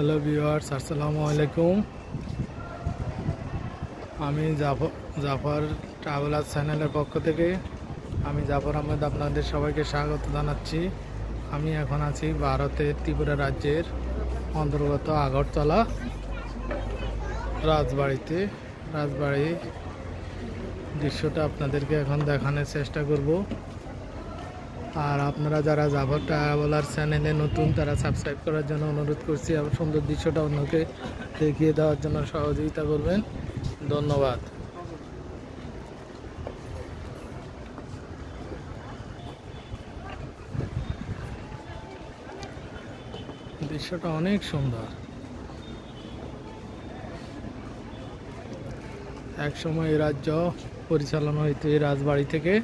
Hello viewers, আসসালামু আলাইকুম। আমি জাফর ট্রাভেলার চ্যানেলের পক্ষ থেকে আমি জাফর আহমেদ আপনাদের সবাইকে স্বাগত জানাচ্ছি। আমি এখন আছি ভারতের ত্রিপুরা রাজ্যের অন্তর্গত আগরতলা রাজবাড়িতে। রাজবাড়ির দৃশ্যটা আপনাদেরকে এখন দেখানোর চেষ্টা করব। আর আপনারা যারা জাফর ট্রাভেলার চ্যানেলে নতুন তারা সাবস্ক্রাইব করার জন্য অনুরোধ করছি এবং সুন্দর দৃশ্যটা অন্যকে দেখিয়ে দেওয়ার জন্য সহযোগিতা করবেন। ধন্যবাদ। দৃশ্যটা অনেক সুন্দর। এক সময় এই রাজ্য পরিচালনা হইতো এই রাজবাড়ি থেকে।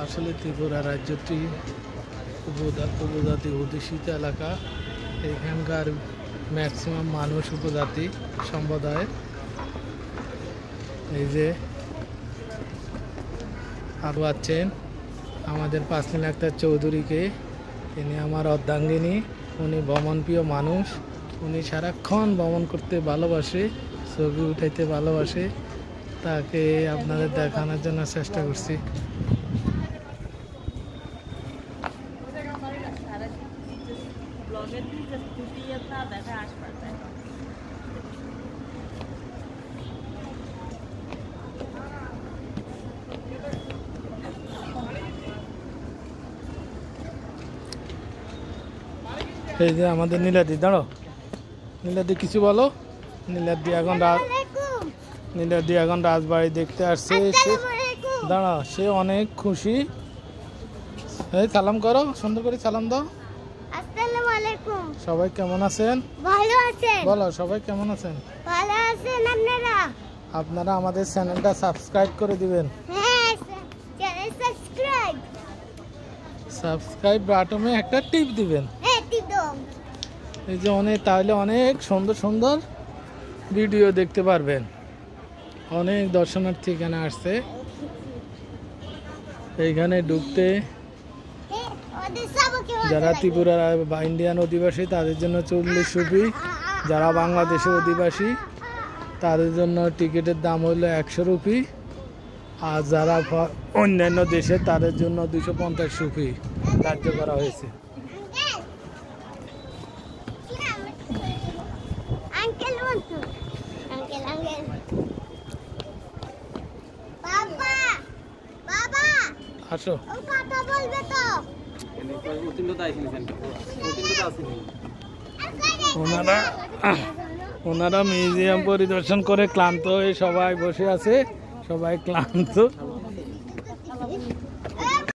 আসলে ত্রিপুরা রাজ্যটি উপজাতি অধ্যুষিত এলাকা। এখানকার ম্যাক্সিমাম মানুষ উপজাতি সম্প্রদায়ের। এই যে আরও আছেন আমাদের পাসমিন আক্তার চৌধুরীকে, তিনি আমার অর্ধাঙ্গিনী। উনি ভ্রমণপ্রিয় মানুষ, উনি সারাক্ষণ ভ্রমণ করতে ভালোবাসে, ছবি উঠাইতে ভালোবাসে। তাকে আপনাদের দেখানোর জন্য চেষ্টা করছি। এই যে আমাদের নীলাদি, দাঁড়ো নীলাদি, কিছু বলো। নীলাদি এখন রাজবাড়ি দেখতে আসছে। দাঁড়া, সে অনেক খুশি। এই সালাম করো, সুন্দর করে সালাম দাও। আসসালামু আলাইকুম। সবাই কেমন আছেন? ভালো আছেন। বলো, সবাই কেমন আছেন? ভালো আছেন আপনারা? আপনারা আমাদের চ্যানেলটা সাবস্ক্রাইব করে দিবেন। হ্যাঁ, সাবস্ক্রাইব বাটনে একটা টিপ দিবেন। হ্যাঁ, টিপ দাও। এই যে তাহলে অনেক সুন্দর সুন্দর ভিডিও দেখতে পারবেন। অনেক দর্শনার্থী এখানে আসছে। এইখানে ঢুকতে যারা ত্রিপুরা বা ইন্ডিয়ান অধিবাসী তাদের জন্য 40 রুপি, যারা বাংলাদেশের অধিবাসী তাদের জন্য টিকিটের দাম হলো 100 রুপি, আর যারা অন্যান্য দেশে তাদের জন্য 250 রুপি ধার্য করা হয়েছে। আসো, কথা বলবে তো। ওনারা মিউজিয়াম পরিদর্শন করে ক্লান্ত হয়ে সবাই বসে আছে। সবাই ক্লান্ত।